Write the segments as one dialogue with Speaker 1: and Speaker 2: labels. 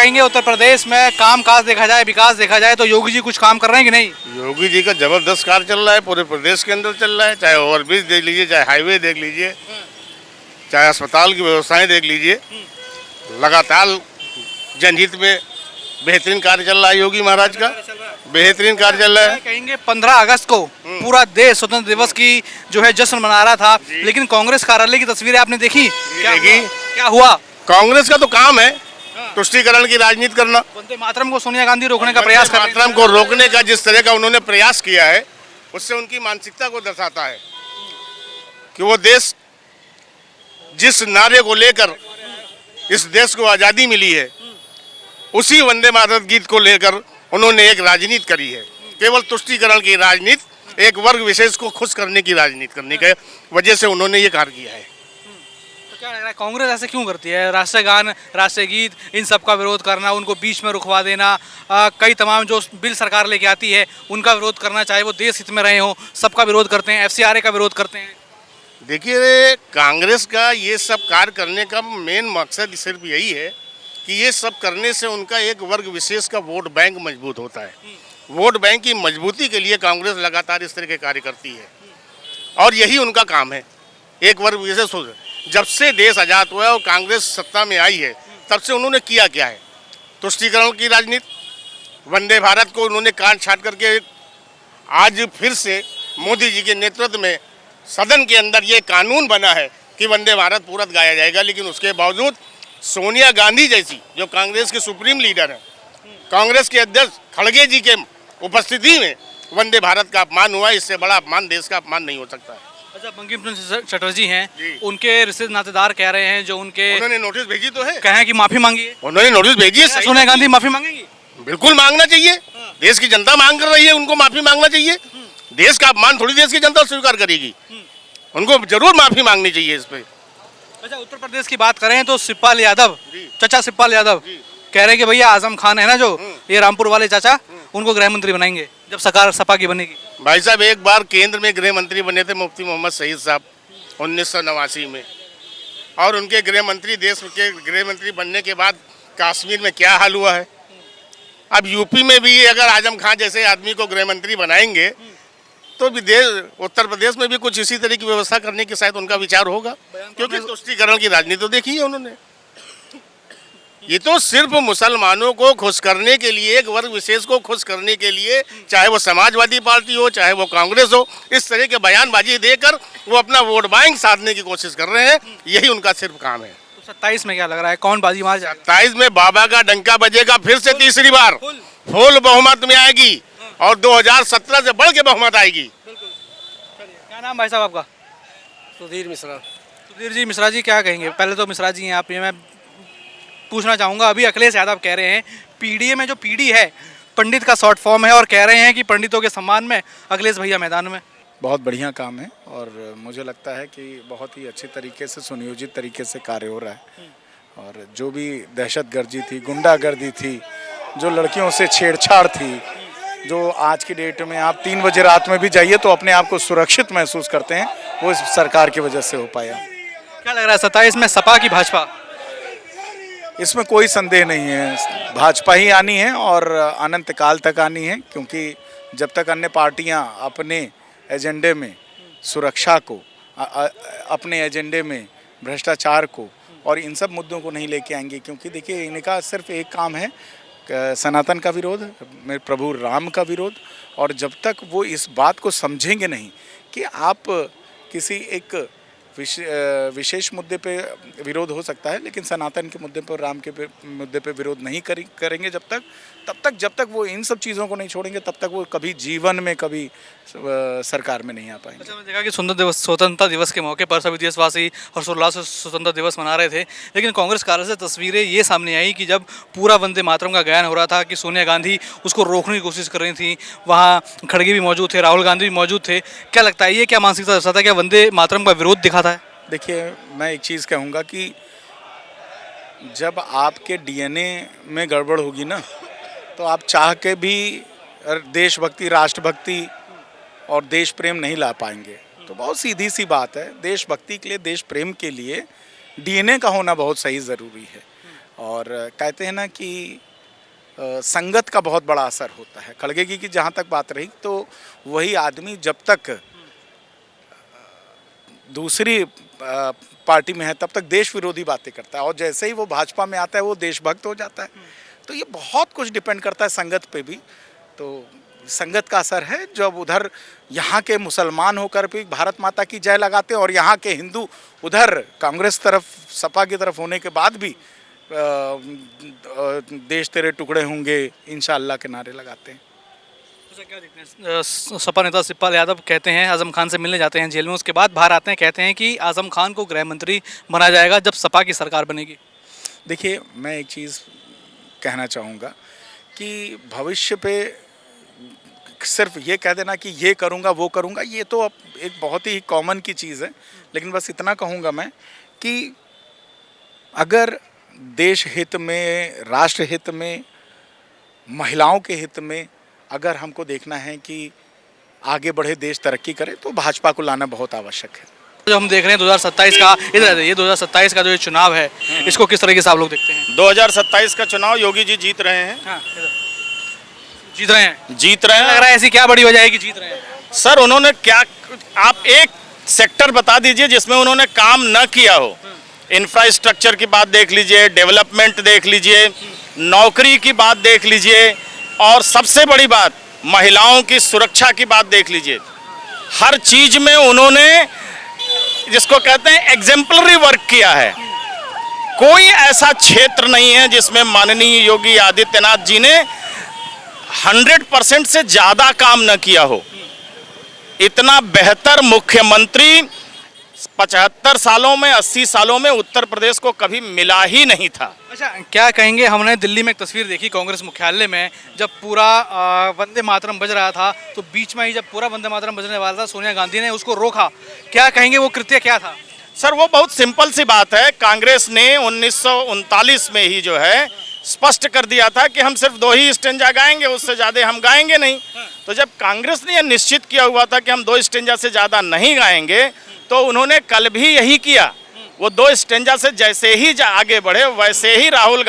Speaker 1: कहेंगे उत्तर प्रदेश में काम काज देखा जाए, विकास देखा जाए तो योगी जी कुछ काम कर रहे हैं कि नहीं?
Speaker 2: योगी जी का जबरदस्त कार्य चल रहा है, पूरे प्रदेश के अंदर चल रहा है। चाहे ओवरब्रिज देख लीजिए, चाहे हाईवे देख लीजिए, चाहे अस्पताल की व्यवस्थाएं देख लीजिए, लगातार जनहित में बेहतरीन कार्य चल रहा है। योगी महाराज का बेहतरीन कार्य चल रहा है।
Speaker 1: कहेंगे 15 अगस्त को पूरा देश स्वतंत्र दिवस की जो है जश्न मना रहा था, लेकिन कांग्रेस कार्यालय की तस्वीरें आपने देखी? क्या हुआ?
Speaker 2: कांग्रेस का तो काम है तुष्टीकरण की राजनीति करना।
Speaker 1: वंदे मातरम को सोनिया गांधी रोकने का प्रयास कर रही
Speaker 2: मातरम को रोकने का जिस तरह का उन्होंने प्रयास किया है, उससे उनकी मानसिकता को दर्शाता है कि वो देश जिस नारे को लेकर इस देश को आज़ादी मिली है, उसी वंदे मातरम गीत को लेकर उन्होंने एक राजनीति करी है। केवल तुष्टीकरण की राजनीति, एक वर्ग विशेष को खुश करने की राजनीति करने की वजह से उन्होंने ये कार्य किया है।
Speaker 1: तो क्या लग रहा है कांग्रेस ऐसे क्यों करती है? राष्ट्रीय गान, राष्ट्रीय गीत, इन सब का विरोध करना, उनको बीच में रुकवा देना, कई तमाम जो बिल सरकार लेके आती है उनका विरोध करना, चाहे वो देश हित में रहे हो, सबका विरोध करते हैं, FCRA का विरोध करते हैं।
Speaker 2: देखिए, कांग्रेस का ये सब कार्य करने का मेन मकसद सिर्फ यही है कि ये सब करने से उनका एक वर्ग विशेष का वोट बैंक मजबूत होता है। वोट बैंक की मजबूती के लिए कांग्रेस लगातार इस तरह के कार्य करती है और यही उनका काम है। एक वर्ग विशेष हो, जब से देश आज़ाद हुआ और कांग्रेस सत्ता में आई है, तब से उन्होंने किया क्या है? तुष्टीकरण की राजनीति, वंदे भारत को उन्होंने काट छाट करके आज फिर से मोदी जी के नेतृत्व में सदन के अंदर ये कानून बना है कि वंदे भारत पूरा गाया जाएगा। लेकिन उसके बावजूद सोनिया गांधी जैसी जो कांग्रेस के सुप्रीम लीडर है, कांग्रेस के अध्यक्ष खड़गे जी के उपस्थिति में वंदे भारत का अपमान हुआ। इससे बड़ा अपमान देश का अपमान नहीं हो सकता है।
Speaker 1: अच्छा, बंकिम चंद्र चटर्जी हैं, उनके रिश्ते नातेदार कह रहे हैं, जो उनके
Speaker 2: उन्होंने नोटिस भेजी तो है,
Speaker 1: कहें कि माफी मांगी है।
Speaker 2: उन्होंने नोटिस भेजी है।
Speaker 1: सोनिया गांधी माफी मांगेंगी?
Speaker 2: बिल्कुल मांगना चाहिए। देश की जनता मांग कर रही है, उनको माफी मांगना चाहिए। देश का अपमान थोड़ी देश की जनता स्वीकार करेगी, उनको जरूर माफी मांगनी चाहिए इस पे।
Speaker 1: अच्छा, उत्तर प्रदेश की बात करें तो शिवपाल यादव, चाचा शिवपाल यादव कह रहे हैं कि भैया आजम खान है ना, जो ये रामपुर वाले चाचा, उनको गृह मंत्री बनाएंगे जब सरकार सपा की बनेगी।
Speaker 2: भाई साहब, एक बार केंद्र में गृह मंत्री बने थे मुफ्ती मोहम्मद शहीद साहब 1989 में, और उनके गृह मंत्री, देश के गृह मंत्री बनने के बाद कश्मीर में क्या हाल हुआ है। अब यूपी में भी अगर आजम खान जैसे आदमी को गृह मंत्री बनाएंगे तो भी उत्तर प्रदेश में भी कुछ इसी तरह की व्यवस्था करने की शायद उनका विचार होगा, क्योंकि तुष्टीकरण की राजनीति तो देखी है उन्होंने। ये तो सिर्फ मुसलमानों को खुश करने के लिए, एक वर्ग विशेष को खुश करने के लिए, चाहे वो समाजवादी पार्टी हो, चाहे वो कांग्रेस हो, इस तरह के बयानबाजी देकर वो अपना वोट बैंक साधने की कोशिश कर रहे हैं। यही उनका सिर्फ काम है।
Speaker 1: तो 27 में क्या लग रहा है, कौन बाजी मार जाएगा?
Speaker 2: 27 में बाबा का डंका बजेगा, फिर से तीसरी बार फुल बहुमत में आएगी और 2017 से बढ़ के बहुमत आएगी।
Speaker 1: क्या नाम भाई साहब आपका?
Speaker 3: सुधीर मिश्रा।
Speaker 1: सुधीर जी, मिश्रा जी क्या कहेंगे? पहले तो मिश्रा जी हैं आप, ये मैं पूछना चाहूँगा, अभी अखिलेश यादव कह रहे हैं पीडीए में जो पीडी है पंडित का शॉर्ट फॉर्म है, और कह रहे हैं कि पंडितों के सम्मान में अखिलेश भैया मैदान में।
Speaker 3: बहुत बढ़िया काम है और मुझे लगता है कि बहुत ही अच्छे तरीके से, सुनियोजित तरीके से कार्य हो रहा है। और जो भी दहशतगर्दी थी, गुंडागर्दी थी, जो लड़कियों से छेड़छाड़ थी, जो आज की डेट में आप 3 बजे रात में भी जाइए तो अपने आप को सुरक्षित महसूस करते हैं, वो इस सरकार की वजह से हो पाया।
Speaker 1: क्या लग रहा है 27 में सपा की भाजपा?
Speaker 3: इसमें कोई संदेह नहीं है, भाजपा ही आनी है और अनंत काल तक आनी है, क्योंकि जब तक अन्य पार्टियां अपने एजेंडे में सुरक्षा को, अपने एजेंडे में भ्रष्टाचार को और इन सब मुद्दों को नहीं लेके आएंगे, क्योंकि देखिए इनका सिर्फ एक काम है, सनातन का विरोध, मेरे प्रभु राम का विरोध। और जब तक वो इस बात को समझेंगे नहीं कि आप किसी एक विशेष मुद्दे पे विरोध हो सकता है, लेकिन सनातन के मुद्दे पर, राम के मुद्दे पे विरोध नहीं करेंगे जब तक वो इन सब चीज़ों को नहीं छोड़ेंगे, तब तक वो कभी जीवन में कभी सरकार में नहीं आ पाएंगे।
Speaker 1: अच्छा, मैंने देखा कि स्वतंत्रता दिवस के मौके पर सभी देशवासी हर्षोल्लास से स्वतंत्रता दिवस मना रहे थे, लेकिन कांग्रेस कार्यालय से तस्वीरें ये सामने आई कि जब पूरा वंदे मातरम का गायन हो रहा था कि सोनिया गांधी उसको रोकने की कोशिश कर रही थी, वहाँ खड़गे भी मौजूद थे, राहुल गांधी भी मौजूद थे। क्या लगता है, ये क्या मानसिकता दर्शाता है? क्या वंदे मातरम का विरोध दिखाता है?
Speaker 3: देखिए, मैं एक चीज़ कहूँगा कि जब आपके डीएनए में गड़बड़ होगी ना, तो आप चाह के भी देशभक्ति, राष्ट्रभक्ति और देश प्रेम नहीं ला पाएंगे। तो बहुत सीधी सी बात है, देशभक्ति के लिए, देश प्रेम के लिए डीएनए का होना बहुत सही ज़रूरी है। और कहते हैं ना कि संगत का बहुत बड़ा असर होता है। खड़गे जी की जहाँ तक बात रही तो वही आदमी जब तक दूसरी पार्टी में है तब तक देश विरोधी बातें करता है, और जैसे ही वो भाजपा में आता है वो देशभक्त हो जाता है। तो ये बहुत कुछ डिपेंड करता है संगत पे भी। तो संगत का असर है। जब उधर यहाँ के मुसलमान होकर भी भारत माता की जय लगाते हैं और यहाँ के हिंदू उधर कांग्रेस तरफ सपा की तरफ होने के बाद भी देश तेरे टुकड़े होंगे इंशाअल्लाह के नारे लगाते हैं।
Speaker 1: क्या देखते हैं, सपा नेता शिवपाल यादव कहते हैं आजम खान से मिलने जाते हैं जेल में, उसके बाद बाहर आते हैं, कहते हैं कि आजम खान को गृह मंत्री बनाया जाएगा जब सपा की सरकार बनेगी।
Speaker 3: देखिए, मैं एक चीज़ कहना चाहूँगा कि भविष्य पे सिर्फ ये कह देना कि ये करूँगा वो करूँगा, ये तो अब एक बहुत ही कॉमन की चीज़ है। लेकिन बस इतना कहूँगा मैं कि अगर देश हित में, राष्ट्र हित में, महिलाओं के हित में अगर हमको देखना है कि आगे बढ़े, देश तरक्की करे, तो भाजपा को लाना बहुत आवश्यक है।
Speaker 1: जो हम देख रहे हैं 2027 का, इधर ये 2027 का जो ये चुनाव है, इसको किस तरीके से आप लोग देखते हैं?
Speaker 4: 2027 का चुनाव योगी जी जीत रहे हैं।
Speaker 1: हाँ, जीत रहे हैं। लग रहा है ऐसी क्या बड़ी वजह है कि जीत रहे हैं?
Speaker 4: सर, उन्होंने क्या, आप एक सेक्टर बता दीजिए जिसमें उन्होंने काम न किया हो। इंफ्रास्ट्रक्चर की बात देख लीजिए, डेवलपमेंट देख लीजिए, नौकरी की बात देख लीजिए, और सबसे बड़ी बात महिलाओं की सुरक्षा की बात देख लीजिए। हर चीज में उन्होंने जिसको कहते हैं एग्जेम्पलरी वर्क किया है। कोई ऐसा क्षेत्र नहीं है जिसमें माननीय योगी आदित्यनाथ जी ने 100% से ज्यादा काम न किया हो। इतना बेहतर मुख्यमंत्री 75 सालों में, 80 सालों में उत्तर प्रदेश को कभी मिला ही नहीं था।
Speaker 1: अच्छा, क्या कहेंगे, हमने दिल्ली में एक तस्वीर देखी कांग्रेस मुख्यालय में, जब पूरा वंदे मातरम बज रहा था तो बीच में ही जब पूरा वंदे मातरम बजने वाला था, सोनिया गांधी ने उसको रोका। क्या कहेंगे, वो कृत्य क्या था?
Speaker 4: सर, वो बहुत सिंपल सी बात है। कांग्रेस ने 1939 में ही जो है स्पष्ट कर दिया था कि हम सिर्फ 2 ही स्टेंजा गाएंगे, उससे ज़्यादा हम गाएंगे नहीं। तो जब कांग्रेस ने यह निश्चित किया हुआ था कि हम 2 स्टेंजा से ज़्यादा नहीं गाएंगे, तो उन्होंने कल भी यही किया। वो 2 स्टेंजा से जैसे ही आगे बढ़े, वैसे ही राहुल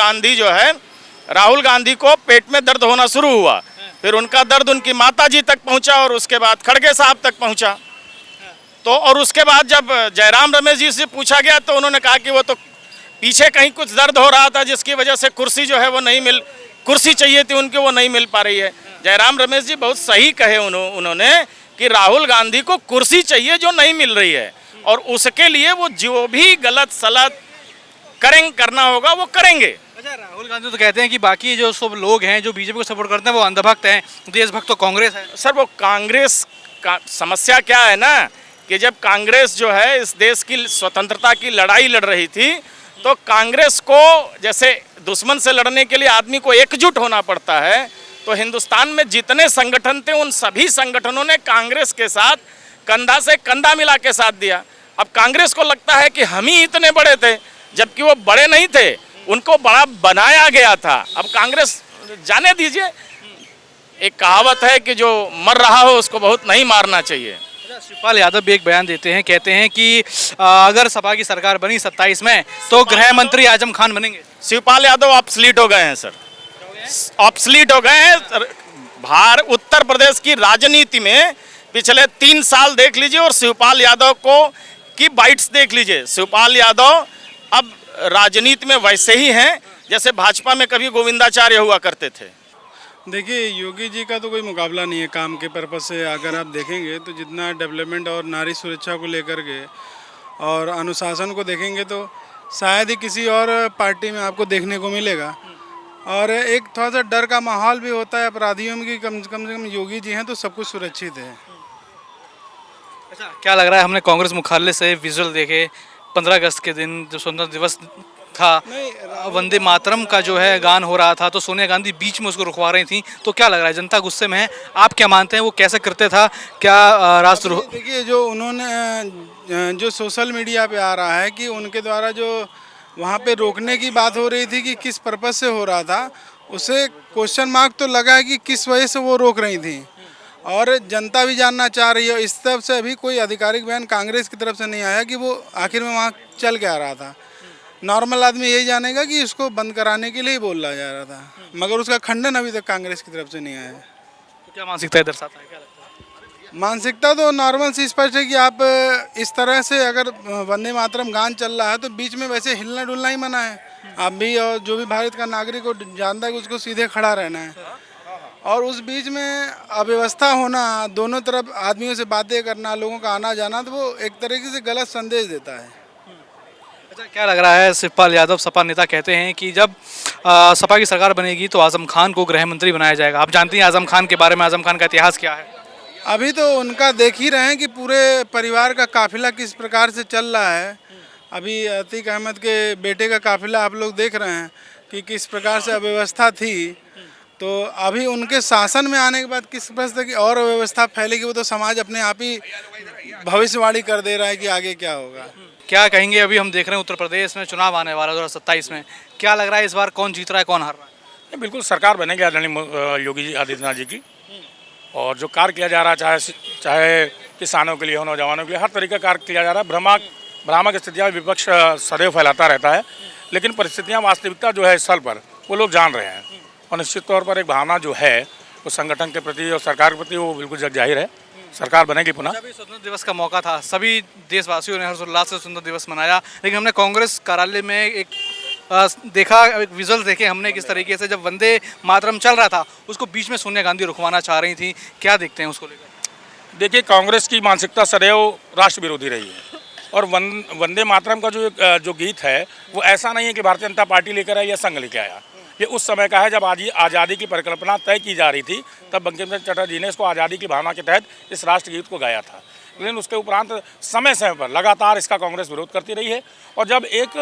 Speaker 4: गांधी को पेट में दर्द होना शुरू हुआ। फिर उनका दर्द उनकी माता जी तक पहुंचा और उसके बाद खड़गे साहब तक पहुंचा। तो और उसके बाद जब जयराम रमेश जी से पूछा गया तो उन्होंने कहा कि वो तो पीछे कहीं कुछ दर्द हो रहा था जिसकी वजह से कुर्सी जो है वो कुर्सी चाहिए थी उनकी, वो नहीं मिल पा रही है। जयराम रमेश जी बहुत सही कहे उन्होंने कि राहुल गांधी को कुर्सी चाहिए जो नहीं मिल रही है, और उसके लिए वो जो भी गलत सलत करना होगा वो करेंगे।
Speaker 1: अच्छा, राहुल गांधी तो कहते हैं कि बाकी जो सब लोग हैं जो बीजेपी को सपोर्ट करते हैं वो अंधभक्त हैं, देशभक्त तो कांग्रेस है।
Speaker 4: सर, वो कांग्रेस का समस्या क्या है ना कि जब कांग्रेस जो है इस देश की स्वतंत्रता की लड़ाई लड़ रही थी, तो कांग्रेस को जैसे दुश्मन से लड़ने के लिए आदमी को एकजुट होना पड़ता है, तो हिंदुस्तान में जितने संगठन थे उन सभी संगठनों ने कांग्रेस के साथ कंधा से कंधा मिला के साथ दिया। अब कांग्रेस को लगता है कि हम ही इतने बड़े थे, जबकि वो बड़े नहीं थे, उनको बड़ा बनाया गया था। अब कांग्रेस जाने दीजिए। एक कहावत है कि जो मर रहा हो उसको बहुत नहीं मारना चाहिए।
Speaker 1: शिवपाल यादव भी एक बयान देते हैं, कहते हैं कि अगर सपा की सरकार बनी 27 में तो गृह मंत्री आजम खान बनेंगे।
Speaker 4: शिवपाल यादव ऑब्सलीट हो गए हैं सर, ऑब्सलीट हो गए हैं। उत्तर प्रदेश की राजनीति में पिछले 3 साल देख लीजिए और शिवपाल यादव की बाइट्स देख लीजिए। शिवपाल यादव अब राजनीति में वैसे ही हैं जैसे भाजपा में कभी गोविंदाचार्य हुआ करते थे।
Speaker 5: देखिए, योगी जी का तो कोई मुकाबला नहीं है काम के पर्पज़ से। अगर आप देखेंगे तो जितना डेवलपमेंट और नारी सुरक्षा को लेकर के और अनुशासन को देखेंगे तो शायद ही किसी और पार्टी में आपको देखने को मिलेगा। और एक थोड़ा सा डर का माहौल भी होता है अपराधियों में कि कम से कम योगी जी हैं तो सब कुछ सुरक्षित है।
Speaker 1: अच्छा, क्या लग रहा है, हमने कांग्रेस मुख्यालय से विजुअल देखे 15 अगस्त के दिन जो स्वतंत्रता दिवस था, वंदे मातरम का जो है गान हो रहा था, तो सोनिया गांधी बीच में उसको रुकवा रही थी, तो क्या लग रहा है जनता गुस्से में है? आप क्या मानते हैं वो कैसे करते था? क्या राष्ट्र
Speaker 5: देखिए, जो उन्होंने जो सोशल मीडिया पे आ रहा है कि उनके द्वारा जो वहाँ पे रोकने की बात हो रही थी कि किस पर्पज़ से हो रहा था, उसे क्वेश्चन मार्क तो लगा है कि किस वजह से वो रोक रही थी, और जनता भी जानना चाह रही है। इस तरफ से अभी कोई आधिकारिक बयान कांग्रेस की तरफ से नहीं आया कि वो आखिर में वहाँ चल के आ रहा था। नॉर्मल आदमी यही जानेगा कि इसको बंद कराने के लिए ही बोला जा रहा था, मगर उसका खंडन अभी तक कांग्रेस की तरफ से नहीं आया है।
Speaker 1: तो क्या मानसिकता दर्शाता है, क्या लगता है?
Speaker 5: मानसिकता तो नॉर्मल सी स्पष्ट है कि आप इस तरह से अगर वंदे मातरम गान चल रहा है तो बीच में वैसे हिलना डुलना ही मना है। आप भी और जो भी भारत का नागरिक को जानता है कि उसको सीधे खड़ा रहना है, और उस बीच में अव्यवस्था होना, दोनों तरफ आदमियों से बातें करना, लोगों का आना जाना, तो वो एक तरीके से गलत संदेश देता है।
Speaker 1: अच्छा, क्या लग रहा है? शिवपाल यादव सपा नेता कहते हैं कि जब सपा की सरकार बनेगी तो आजम खान को गृह मंत्री बनाया जाएगा। आप जानती हैं आजम खान के बारे में, आजम खान का इतिहास क्या है?
Speaker 5: अभी तो उनका देख ही रहे हैं कि पूरे परिवार का काफिला किस प्रकार से चल रहा है। अभी अतीक अहमद के बेटे का काफिला आप लोग देख रहे हैं कि किस प्रकार से अव्यवस्था थी। तो अभी उनके शासन में आने के बाद किस प्रकार की और अव्यवस्था फैलेगी, वो तो समाज अपने आप ही भविष्यवाणी कर दे रहा है कि आगे क्या होगा।
Speaker 1: क्या कहेंगे? अभी हम देख रहे हैं उत्तर प्रदेश में चुनाव आने वाला 2027 में, क्या लग रहा है इस बार कौन जीत रहा है, कौन हार रहा है?
Speaker 6: बिल्कुल सरकार बनेगी आदरणीय योगी जी आदित्यनाथ जी की, और जो कार्य किया जा रहा है चाहे किसानों के लिए हो, नौजवानों के लिए, हर तरीके का कार्य किया जा रहा है। भ्रामक स्थितियाँ विपक्ष सदैव फैलाता रहता है, लेकिन परिस्थितियाँ, वास्तविकता जो है इस स्थल पर वो लोग जान रहे हैं, और निश्चित तौर पर एक भावना जो है वो संगठन के प्रति और सरकार के प्रति वो बिल्कुल जग जाहिर है। सरकार बनेगी पुनः।
Speaker 1: अभी स्वतंत्रता दिवस का मौका था, सभी देशवासियों ने हर्षोल्लास से स्वतंत्रता दिवस मनाया, लेकिन हमने कांग्रेस कार्यालय में एक देखा, एक विजुअल देखे हमने किस तरीके से जब वंदे मातरम चल रहा था उसको बीच में सोनिया गांधी रुकवाना चाह रही थी। क्या देखते हैं उसको लेकर?
Speaker 6: देखिए, कांग्रेस की मानसिकता सदैव राष्ट्र विरोधी रही है, और वंदे मातरम का जो गीत है वो ऐसा नहीं है कि भारतीय जनता पार्टी लेकर आई या संघ लेकर आया। ये उस समय का है जब आज़ादी की परिकल्पना तय की जा रही थी, तब बंकिम चंद्र चटर्जी जी ने इसको आज़ादी की भावना के तहत इस राष्ट्र गीत को गाया था। लेकिन उसके उपरांत समय समय पर लगातार इसका कांग्रेस विरोध करती रही है, और जब एक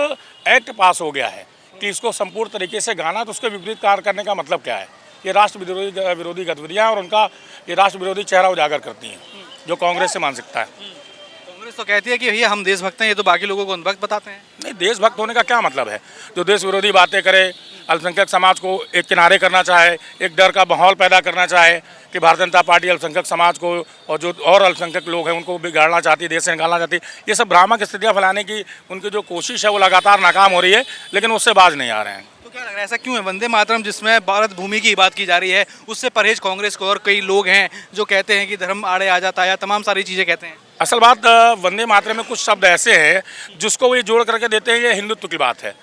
Speaker 6: एक्ट पास हो गया है कि इसको संपूर्ण तरीके से गाना, तो उसके विपरीत कार्य करने का मतलब क्या है? ये राष्ट्र विरोधी गतिविधियाँ और उनका ये राष्ट्र विरोधी चेहरा उजागर करती हैं, जो कांग्रेस से मानसिकता है।
Speaker 1: कांग्रेस तो कहती है कि भैया हम देशभक्त हैं, ये तो बाकी लोगों को अंधभक्त बताते हैं।
Speaker 6: नहीं, देशभक्त होने का क्या मतलब है? जो देश विरोधी बातें करे, अल्पसंख्यक समाज को एक किनारे करना चाहे, एक डर का माहौल पैदा करना चाहे कि भारतीय जनता पार्टी अल्पसंख्यक समाज को और जो और अल्पसंख्यक लोग हैं उनको बिगाड़ना चाहती है, देश से निकालना चाहती है, ये सब भ्रामक स्थितियाँ फैलाने की उनकी जो कोशिश है वो लगातार नाकाम हो रही है, लेकिन उससे बाज नहीं आ रहे हैं।
Speaker 1: तो क्या लग रहा है ऐसा क्यों है? वंदे मातरम जिसमें भारत भूमि की बात की जा रही है, उससे परहेज कांग्रेस को, और कई लोग हैं जो कहते हैं कि धर्म आड़े आ जाता है, तमाम सारी चीज़ें कहते हैं।
Speaker 6: असल बात, वंदे मातरम में कुछ शब्द ऐसे हैं जिसको वो ये जोड़ करके देते हैं, ये हिंदुत्व की बात है।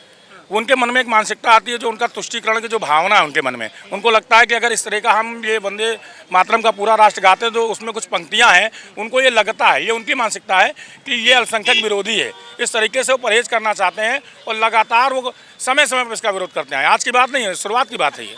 Speaker 6: उनके मन में एक मानसिकता आती है, जो उनका तुष्टीकरण की जो भावना है उनके मन में, उनको लगता है कि अगर इस तरह का हम ये वंदे मातरम का पूरा राष्ट्र गाते हैं तो उसमें कुछ पंक्तियां हैं, उनको ये लगता है, ये उनकी मानसिकता है कि ये अल्पसंख्यक विरोधी है। इस तरीके से वो परहेज करना चाहते हैं, और लगातार वो समय समय पर इसका विरोध करते हैं। आज की बात नहीं है, शुरुआत की बात है ये।